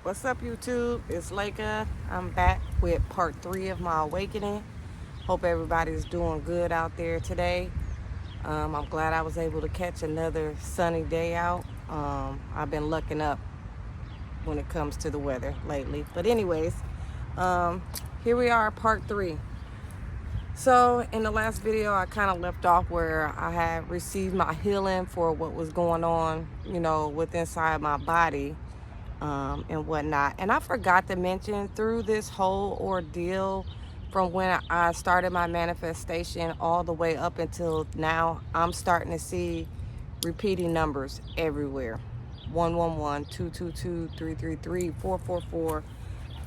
What's up, YouTube? It's Leica. I'm back with part 3 of my awakening. Hope everybody's doing good out there today. I'm glad I was able to catch another sunny day out. I've been lucking up when it comes to the weather lately. But anyways, here we are, part 3. So in the last video, I kind of left off where I had received my healing for what was going on, with inside my body. And whatnot. And I forgot to mention, through this whole ordeal from when I started my manifestation all the way up until now, I'm starting to see repeating numbers everywhere. 111, 222, 333, 444,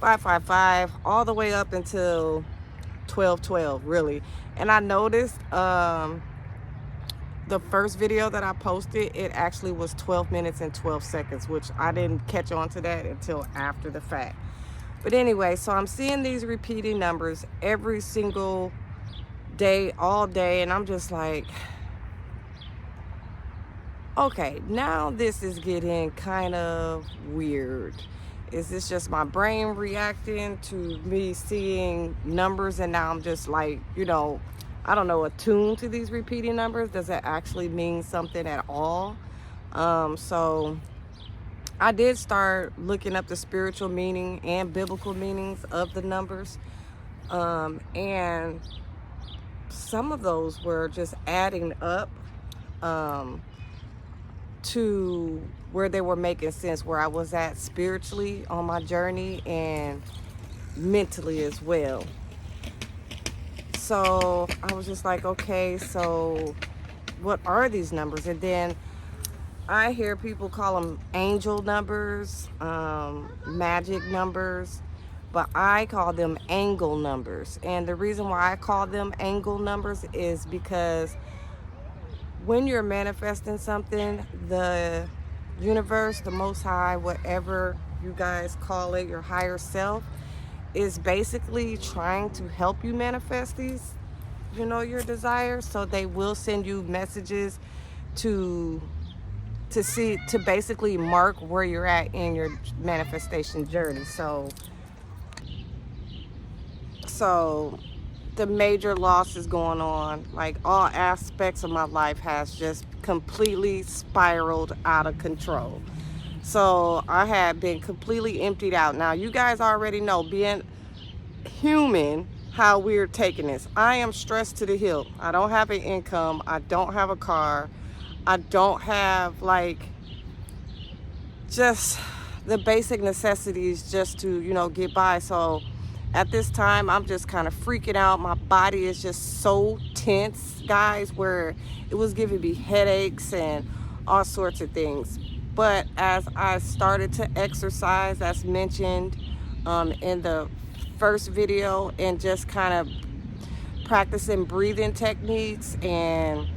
555, all the way up until 1212, really. And I noticed the first video that I posted, it actually was 12 minutes and 12 seconds, which I didn't catch on to that until after the fact. But anyway, so I'm seeing these repeating numbers every single day, all day, and I'm just like, okay, now this is getting kind of weird. Is this just my brain reacting to me seeing numbers, and now I'm just like, I don't know, attuned to these repeating numbers? Does it actually mean something at all? So I did start looking up the spiritual meaning and biblical meanings of the numbers. And some of those were just adding up to where they were making sense, where I was at spiritually on my journey and mentally as well. So I was just like, okay, so what are these numbers? And then I hear people call them angel numbers, magic numbers, but I call them angle numbers. And the reason why I call them angle numbers is because when you're manifesting something, the universe, the Most High, whatever you guys call it, your higher self, is basically trying to help you manifest these, your desires. So they will send you messages to basically mark where you're at in your manifestation journey. So the major loss is going on. Like, all aspects of my life has just completely spiraled out of control. So I had been completely emptied out. Now, you guys already know, being human, how we're taking this. I am stressed to the hilt. I don't have an income. I don't have a car. I don't have, just the basic necessities just to, get by. So at this time, I'm just kind of freaking out. My body is just so tense, guys, where it was giving me headaches and all sorts of things. But as I started to exercise, as mentioned in the first video, and just kind of practicing breathing techniques and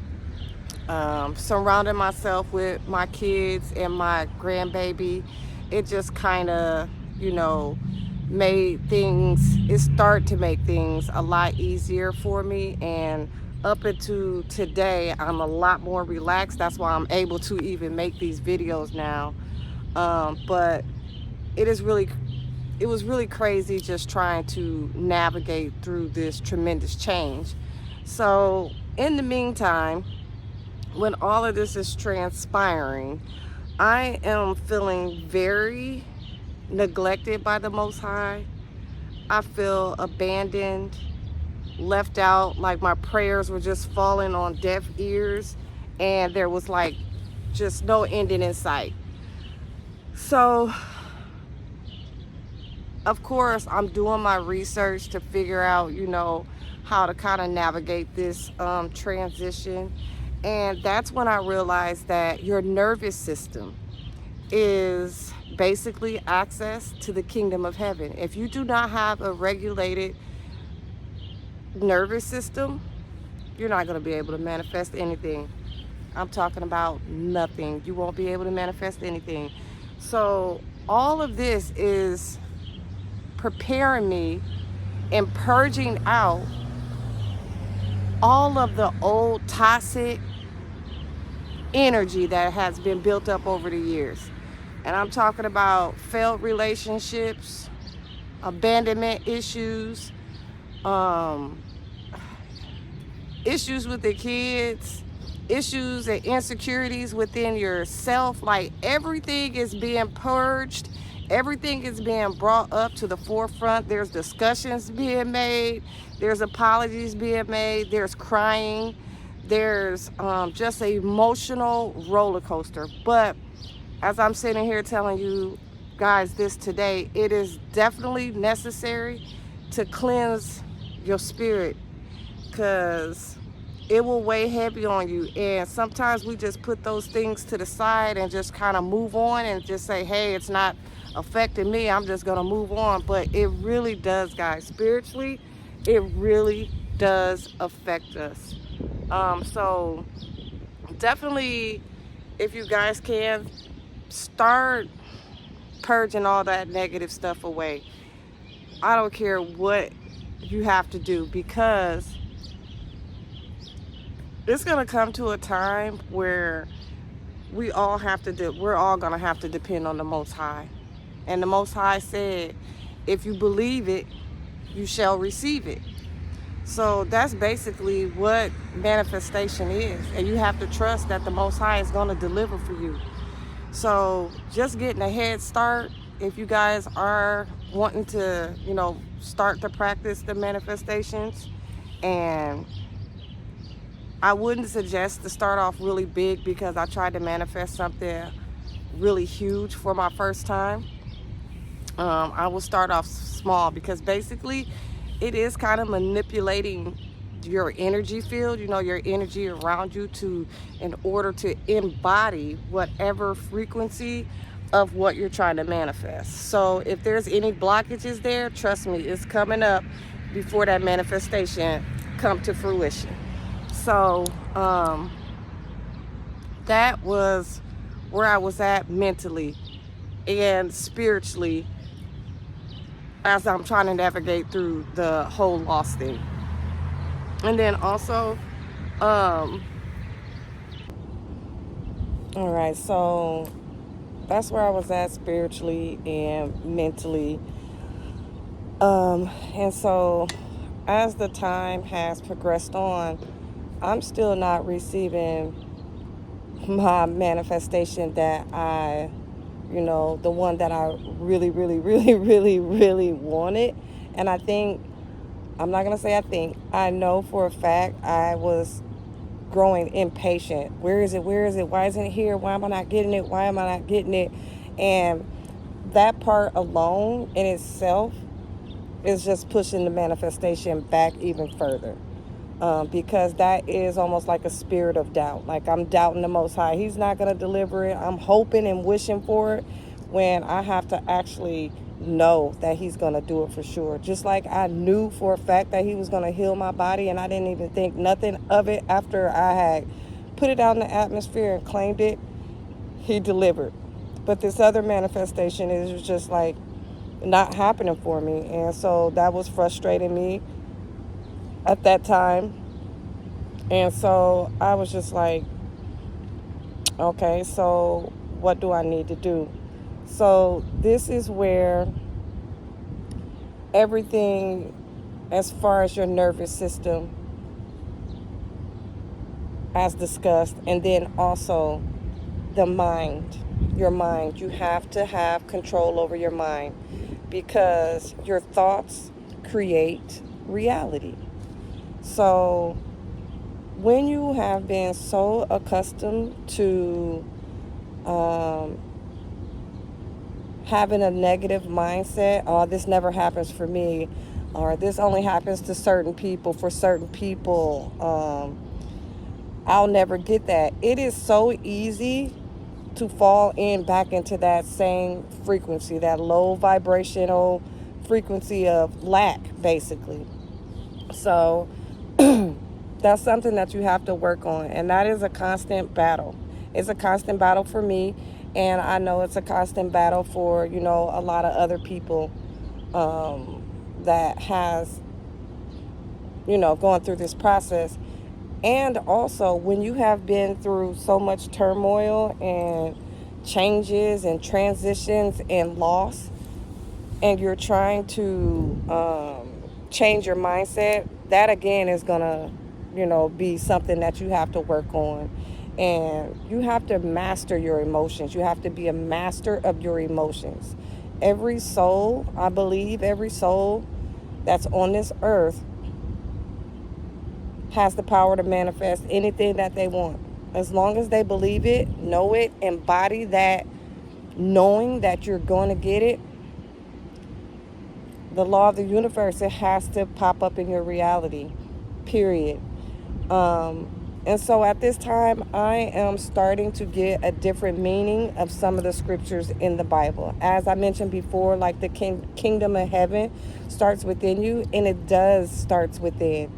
surrounding myself with my kids and my grandbaby, it just kind of, it started to make things a lot easier for me. And up until today, I'm a lot more relaxed. That's why I'm able to even make these videos now. But it was really crazy just trying to navigate through this tremendous change. So in the meantime, when all of this is transpiring, I am feeling very neglected by the Most High. I feel abandoned, left out, like my prayers were just falling on deaf ears, and there was just no ending in sight. So of course, I'm doing my research to figure out, how to kind of navigate this transition. And that's when I realized that your nervous system is basically access to the kingdom of heaven. If you do not have a regulated nervous system, you're not going to be able to manifest anything. I'm talking about nothing. You won't be able to manifest anything. So all of this is preparing me and purging out all of the old toxic energy that has been built up over the years. And I'm talking about failed relationships, abandonment issues, um, issues with the kids, issues and insecurities within yourself. Like, everything is being purged. Everything is being brought up to the forefront. There's discussions being made. There's apologies being made. There's crying. There's just an emotional roller coaster. But as I'm sitting here telling you guys this today, it is definitely necessary to cleanse your spirit, because it will weigh heavy on you. And sometimes we just put those things to the side and just kind of move on and just say, hey, it's not affecting me, I'm just gonna move on. But it really does, guys. Spiritually, it really does affect us. So definitely, if you guys can, start purging all that negative stuff away. I don't care what you have to do, because it's gonna come to a time where we're all gonna have to depend on the Most High. And the Most High said, if you believe it, you shall receive it. So that's basically what manifestation is. And you have to trust that the Most High is gonna deliver for you. So just getting a head start, if you guys are wanting to, start to practice the manifestations. And I wouldn't suggest to start off really big, because I tried to manifest something really huge for my first time. I will start off small, because basically it is kind of manipulating your energy field, your energy around you, in order to embody whatever frequency of what you're trying to manifest. So if there's any blockages there, trust me, it's coming up before that manifestation come to fruition. So that was where I was at mentally and spiritually, as I'm trying to navigate through the whole loss thing. And then also, all right, so that's where I was at spiritually and mentally. And so as the time has progressed on, I'm still not receiving my manifestation that I, the one that I really, really, really, really, really wanted. And I think, I'm not going to say I think, I know for a fact I was growing impatient. Where is it? Where is it? Why isn't it here? Why am I not getting it? Why am I not getting it? And that part alone in itself is just pushing the manifestation back even further. Because that is almost like a spirit of doubt. Like, I'm doubting the Most High. He's not going to deliver it. I'm hoping and wishing for it, when I have to actually know that he's going to do it for sure. Just like I knew for a fact that he was going to heal my body, and I didn't even think nothing of it after I had put it out in the atmosphere and claimed it, he delivered. But this other manifestation is just like not happening for me. And so that was frustrating me at that time. And so I was just like, okay, so what do I need to do? So this is where everything, as far as your nervous system, as discussed, and then also the mind, your mind. You have to have control over your mind, because your thoughts create reality. So when you have been so accustomed to having a negative mindset, oh, this never happens for me, or this only happens to certain people, for certain people, I'll never get that. It is so easy to fall back into that same frequency, that low vibrational frequency of lack, basically. So that's something that you have to work on, and that is a constant battle. It's a constant battle for me, and I know it's a constant battle for, a lot of other people that has, going through this process. And also, when you have been through so much turmoil and changes and transitions and loss, and you're trying to change your mindset, that again is gonna, be something that you have to work on. And you have to master your emotions. You have to be a master of your emotions. Every soul, I believe, every soul that's on this earth has the power to manifest anything that they want. As long as they believe it, know it, embody that knowing that you're going to get it, the law of the universe, it has to pop up in your reality, period. And so at this time, I am starting to get a different meaning of some of the scriptures in the Bible. As I mentioned before, like the kingdom of heaven starts within you, and it does starts within.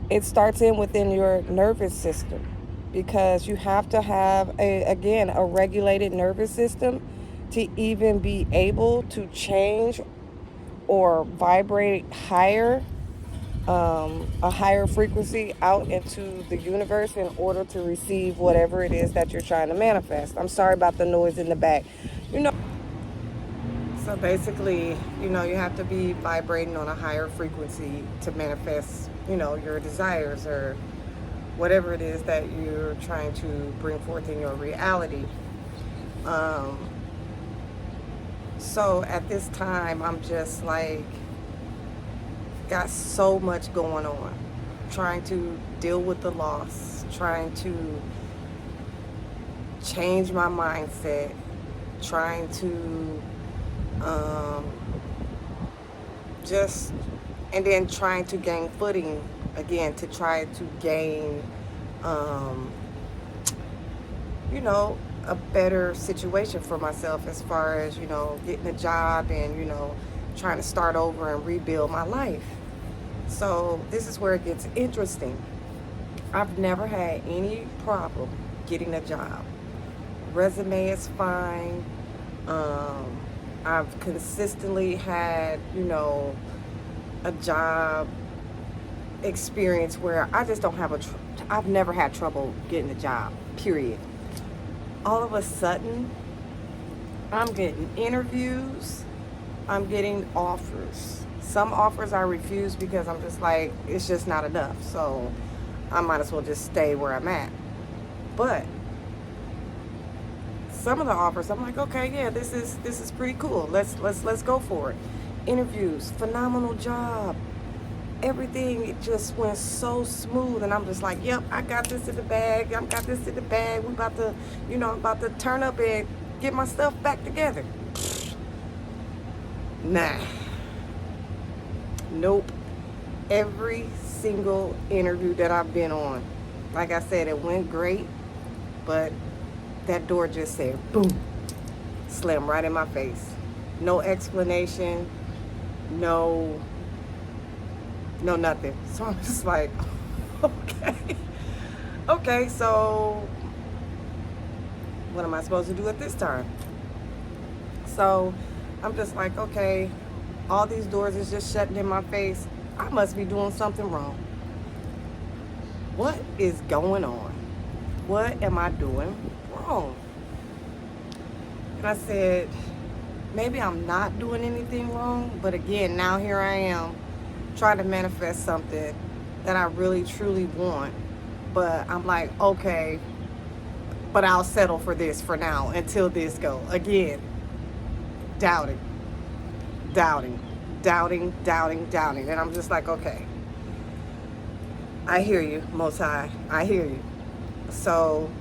It starts within your nervous system, because you have to have a regulated nervous system to even be able to change or vibrate higher, a higher frequency out into the universe in order to receive whatever it is that you're trying to manifest. I'm sorry about the noise in the back. So basically, you have to be vibrating on a higher frequency to manifest, your desires or whatever it is that you're trying to bring forth in your reality. So at this time, I'm just like, got so much going on. Trying to deal with the loss, trying to change my mindset, trying to and then trying to gain footing again, to try to gain, a better situation for myself as far as, getting a job and, trying to start over and rebuild my life. So this is where it gets interesting. I've never had any problem getting a job. Resume is fine. I've consistently had, a job experience where I just don't have I've never had trouble getting a job, period. All of a sudden, I'm getting interviews, I'm getting offers. Some offers I refuse because I'm just like, it's just not enough. So I might as well just stay where I'm at. But some of the offers, I'm like, okay, yeah, this is pretty cool. Let's go for it. Interviews, phenomenal job. Everything, it just went so smooth, and I'm just like, yep, I got this in the bag. I got this in the bag. We about to, I'm about to turn up and get my stuff back together. Nah. Nope. Every single interview that I've been on, like I said, it went great, but that door just said, boom, slammed right in my face. No explanation, no nothing. So I'm just like, okay, so what am I supposed to do at this time? So I'm just like, okay, all these doors is just shutting in my face. I must be doing something wrong. What is going on? What am I doing wrong? And I said, maybe I'm not doing anything wrong, but again, now here I am trying to manifest something that I really truly want. But I'm like, okay, but I'll settle for this for now until this go. Again, doubting. And I'm just like, okay, I hear you, Most High. I hear you. So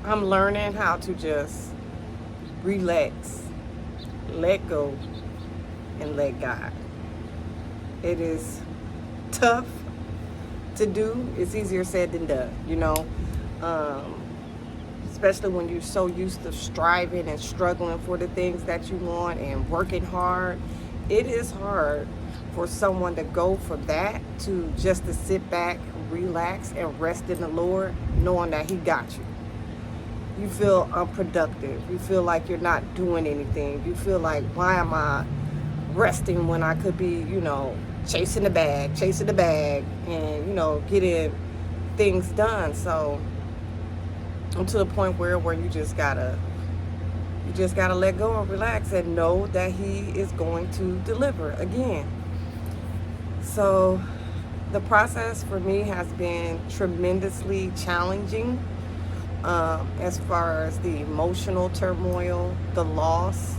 I'm learning how to just relax, let go, and let God. It is tough to do. It's easier said than done, especially when you're so used to striving and struggling for the things that you want and working hard. It is hard for someone to go from that to just to sit back, relax, and rest in the Lord, knowing that He got you. You feel unproductive. You feel like you're not doing anything. You feel like, why am I resting when I could be, chasing the bag, and, getting things done. So I'm to the point where you just gotta let go and relax and know that he is going to deliver again. So the process for me has been tremendously challenging, as far as the emotional turmoil, the loss,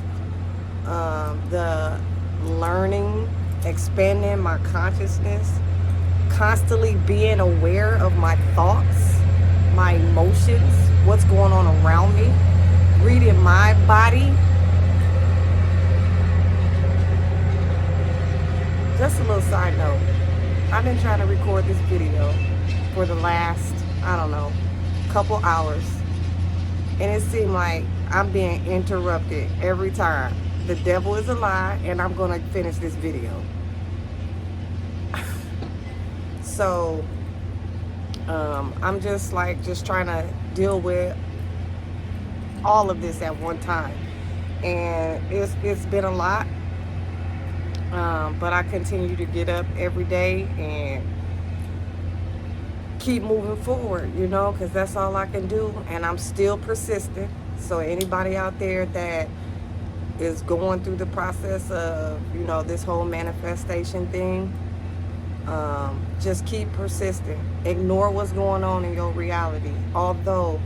the learning, expanding my consciousness, constantly being aware of my thoughts, my emotions, what's going on around me, reading my body. Just a little side note, I've been trying to record this video for the last, I don't know, couple hours, and it seemed like I'm being interrupted every time. The devil is a lie, and I'm gonna finish this video. So I'm just trying to deal with all of this at one time, and it's been a lot, but I continue to get up every day and keep moving forward, because that's all I can do, and I'm still persistent. So anybody out there that is going through the process of this whole manifestation thing, just keep persistent. Ignore what's going on in your reality, although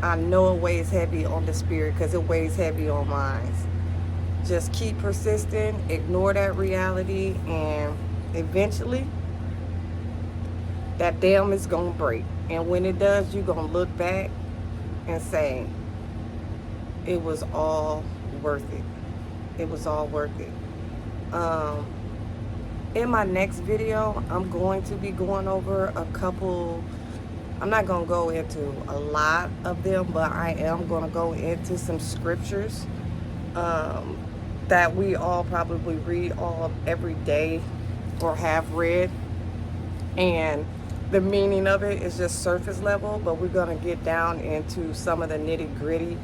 I know it weighs heavy on the spirit, because it weighs heavy on mine. Just keep persistent, ignore that reality, and eventually that dam is gonna break. And when it does, you're gonna look back and say, it was all worth it. It was all worth it. In my next video, I'm going to be going over a couple. I'm not going to go into a lot of them, but I am going to go into some scriptures that we all probably read every day or have read. And the meaning of it is just surface level, but we're going to get down into some of the nitty gritty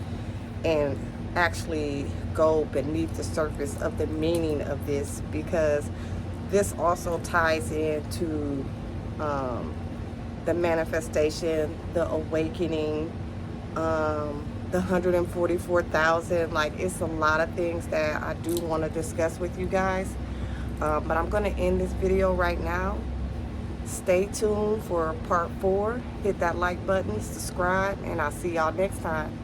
and actually go beneath the surface of the meaning of this, because this also ties into the manifestation, the awakening, the 144,000. Like, it's a lot of things that I do want to discuss with you guys. But I'm going to end this video right now. Stay tuned for part 4. Hit that like button, subscribe, and I'll see y'all next time.